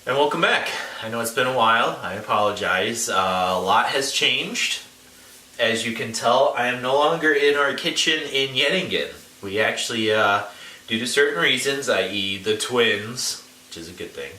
And welcome back. I know it's been a while. I apologize. A lot has changed. As you can tell, I am no longer in our kitchen in Yeningen. We actually, due to certain reasons, i.e. the twins, which is a good thing,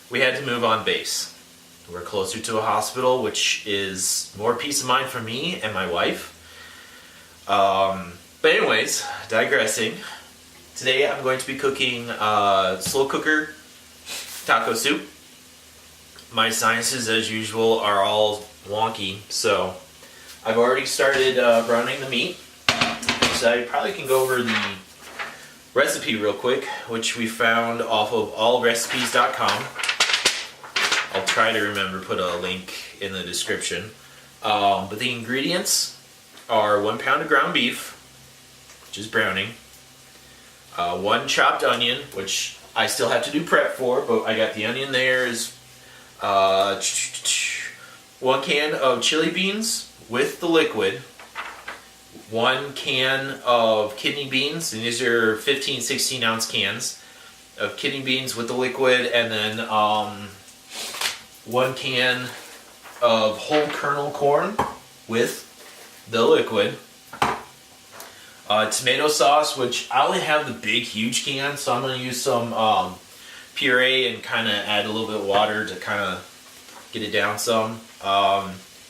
we had to move on base. We're closer to a hospital, which is more peace of mind for me and my wife. But anyways, digressing. Today I'm going to be cooking slow cooker taco soup. My sinuses, as usual, are all wonky, so I've already started browning the meat. So I probably can go over the recipe real quick, which we found off of allrecipes.com. I'll try to remember to put a link in the description. But the ingredients are 1 pound of ground beef, which is browning, 1 chopped onion, which I still have to do prep for, but I got the onion there. Is 1 can of chili beans with the liquid, 1 can of kidney beans, and these are 15, 16 ounce cans of kidney beans with the liquid, and then 1 can of whole kernel corn with the liquid. Tomato sauce, which I only have the big, huge can, so I'm going to use some puree and kind of add a little bit of water to kind of get it down some.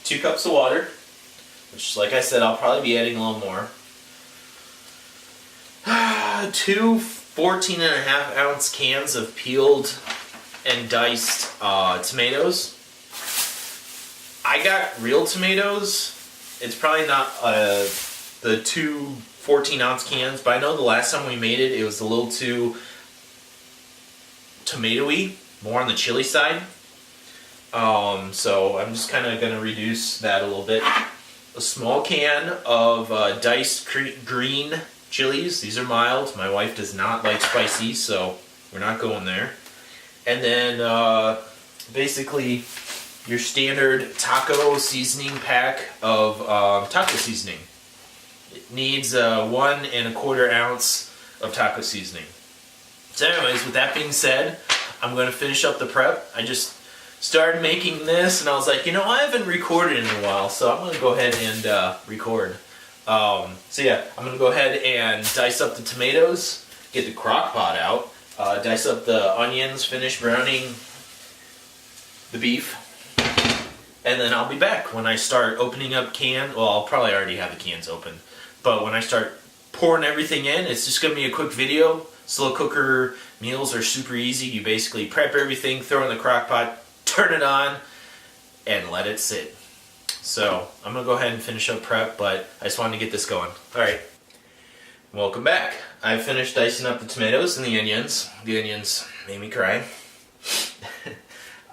2 cups of water, which, like I said, I'll probably be adding a little more. 2 14.5 ounce cans of peeled and diced tomatoes. I got real tomatoes. It's probably not the 2 14 ounce cans, but I know the last time we made it, it was a little too tomatoey, more on the chili side. So I'm just kind of going to reduce that a little bit. A small can of diced green chilies. These are mild. My wife does not like spicy, so we're not going there. And then basically your standard taco seasoning pack of taco seasoning. It needs 1 1/4 ounce of taco seasoning. So anyways, with that being said, I'm going to finish up the prep. I just started making this and I was like, you know, I haven't recorded in a while, so I'm going to go ahead and record. So yeah, I'm going to go ahead and dice up the tomatoes, get the crock pot out, dice up the onions, finish browning the beef, and then I'll be back when I start opening up well, I'll probably already have the cans open, but when I start pouring everything in, it's just going to be a quick video. Slow cooker meals are super easy. You basically prep everything, throw it in the crock pot, turn it on, and let it sit. So I'm going to go ahead and finish up prep, but I just wanted to get this going. Alright, welcome back. I finished dicing up the tomatoes and the onions. The onions made me cry.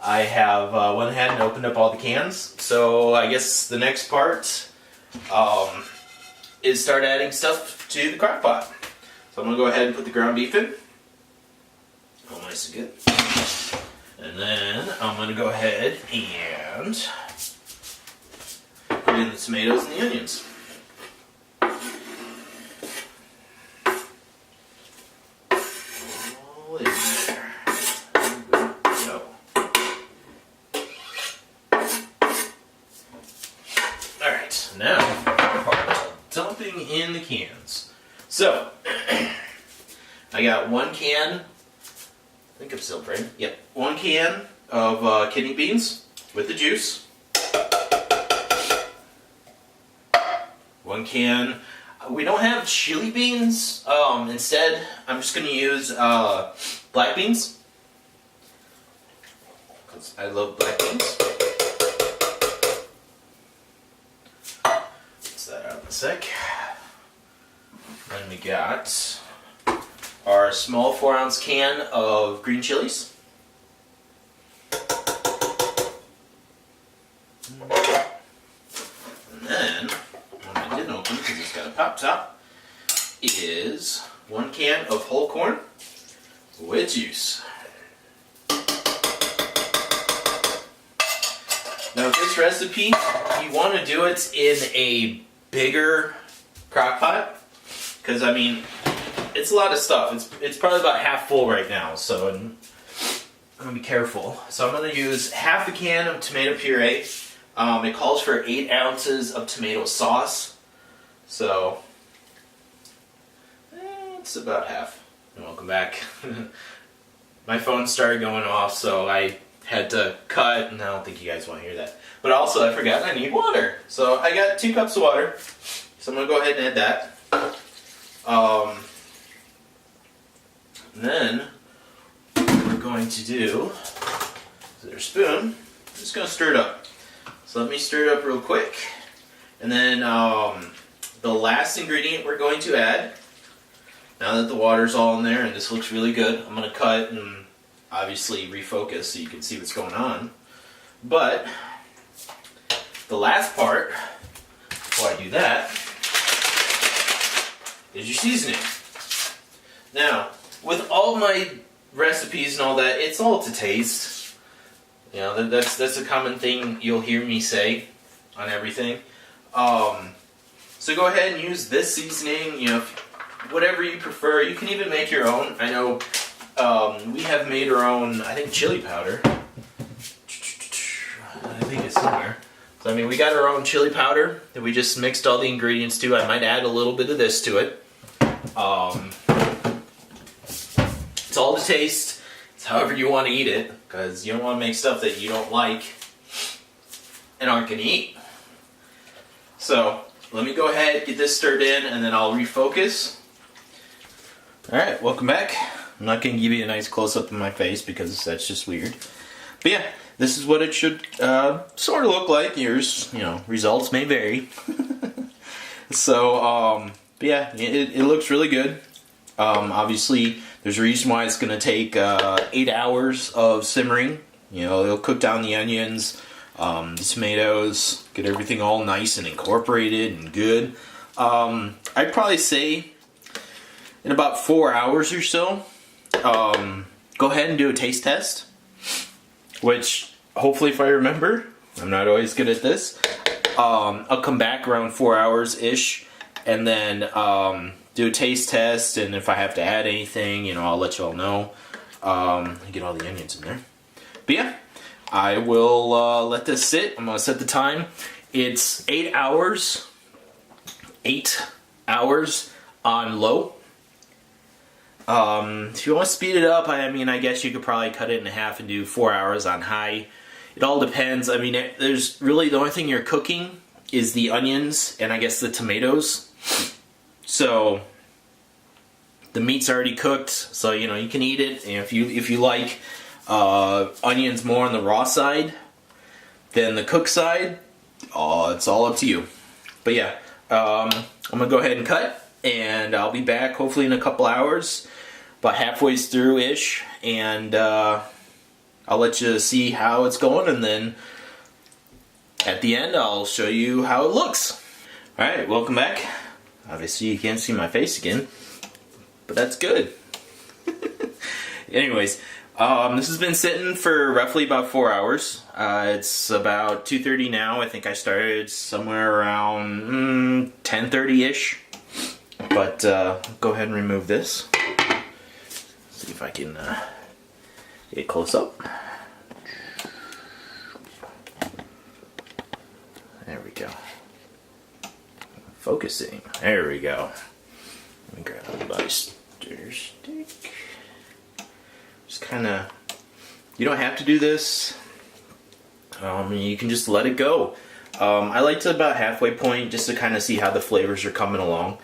I have went ahead and opened up all the cans. So I guess the next part is start adding stuff to the crock pot. So I'm going to go ahead and put the ground beef in. Oh, nice and good. And then I'm going to go ahead and put in the tomatoes and the onions. All in there. There we go. Alright, now dumping in the cans. So, I got 1 can, I think I'm still praying. Yep, 1 can of kidney beans with the juice. 1 can. We don't have chili beans. Instead, I'm just going to use black beans, because I love black beans. Put that out in a sec. Then we got our small 4 ounce can of green chilies. And then, one I didn't open because it's got a pop top, is 1 can of whole corn with juice. Now with this recipe, you want to do it in a bigger crock pot, because I mean, it's a lot of stuff. It's probably about half full right now, so I'm gonna be careful. So I'm gonna use half a can of tomato puree. It calls for 8 ounces of tomato sauce. So, it's about half. And welcome back. My phone started going off, so I had to cut, and I don't think you guys want to hear that. But also, I forgot I need water. So I got 2 cups of water. So I'm gonna go ahead and add that. Then what we're going to do is our spoon. I'm just gonna stir it up. So let me stir it up real quick. And then the last ingredient we're going to add, now that the water's all in there and this looks really good, I'm going to cut and obviously refocus so you can see what's going on. But the last part, before I do that, is your seasoning. Now, with all my recipes and all that, it's all to taste. You know, that's a common thing you'll hear me say on everything. So go ahead and use this seasoning, you know, whatever you prefer. You can even make your own. I know we have made our own, I think, chili powder. I think it's somewhere. So, I mean, we got our own chili powder that we just mixed all the ingredients to. I might add a little bit of this to it. It's all to taste. It's however you want to eat it, because you don't want to make stuff that you don't like and aren't going to eat. So let me go ahead, get this stirred in, and then I'll refocus. Alright, welcome back. I'm not going to give you a nice close-up of my face because that's just weird. But yeah, this is what it should sort of look like. Yours, you know, results may vary. So, but yeah, it looks really good. Obviously, there's a reason why it's going to take 8 hours of simmering. You know, it'll cook down the onions, the tomatoes, get everything all nice and incorporated and good. I'd probably say in about 4 hours or so, go ahead and do a taste test. Which, hopefully if I remember, I'm not always good at this, I'll come back around 4 hours-ish and then do a taste test, and if I have to add anything, you know, I'll let you all know. Get all the onions in there. But yeah, I will let this sit. I'm going to set the time. It's 8 hours. 8 hours on low. If you want to speed it up, I mean, I guess you could probably cut it in half and do 4 hours on high. It all depends. I mean, there's really the only thing you're cooking is the onions and I guess the tomatoes. So the meat's already cooked, so you know you can eat it. And if you like onions more on the raw side than the cooked side, it's all up to you. But yeah, I'm gonna go ahead and cut, and I'll be back hopefully in a couple hours, about halfway through ish, and I'll let you see how it's going, and then at the end I'll show you how it looks. All right, welcome back. Obviously you can't see my face again, but that's good. Anyways, this has been sitting for roughly about 4 hours. It's about 2:30 now. I think I started somewhere around 10:30-ish. But go ahead and remove this. See if I can get close up. There we go. Focusing. There we go. Let me grab a buster stick. Just kind of, you don't have to do this. You can just let it go. I like to about halfway point just to kind of see how the flavors are coming along.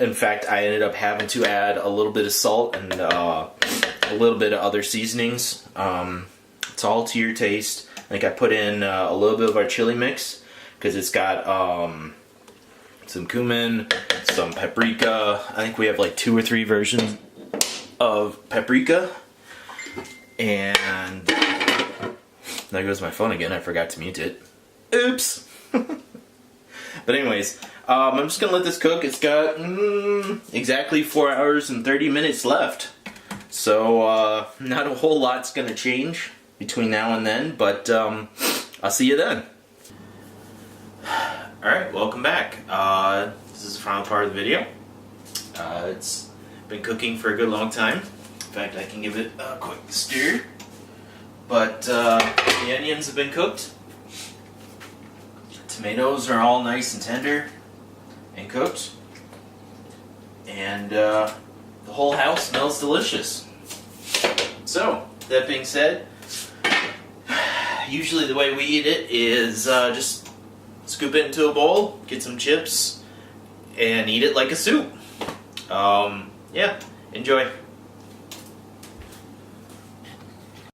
In fact, I ended up having to add a little bit of salt and a little bit of other seasonings. It's all to your taste. I think I put in a little bit of our chili mix because it's got some cumin, some paprika. I think we have like 2 or 3 versions of paprika. And there goes my phone again. I forgot to mute it. Oops. But anyways, I'm just going to let this cook. It's got exactly 4 hours and 30 minutes left. So not a whole lot's going to change between now and then, but I'll see you then. Alright, welcome back. This is the final part of the video. It's been cooking for a good long time. In fact, I can give it a quick stir. But the onions have been cooked. Tomatoes are all nice and tender and cooked. And the whole house smells delicious. So, that being said, usually the way we eat it is just scoop it into a bowl, get some chips, and eat it like a soup. Yeah, enjoy.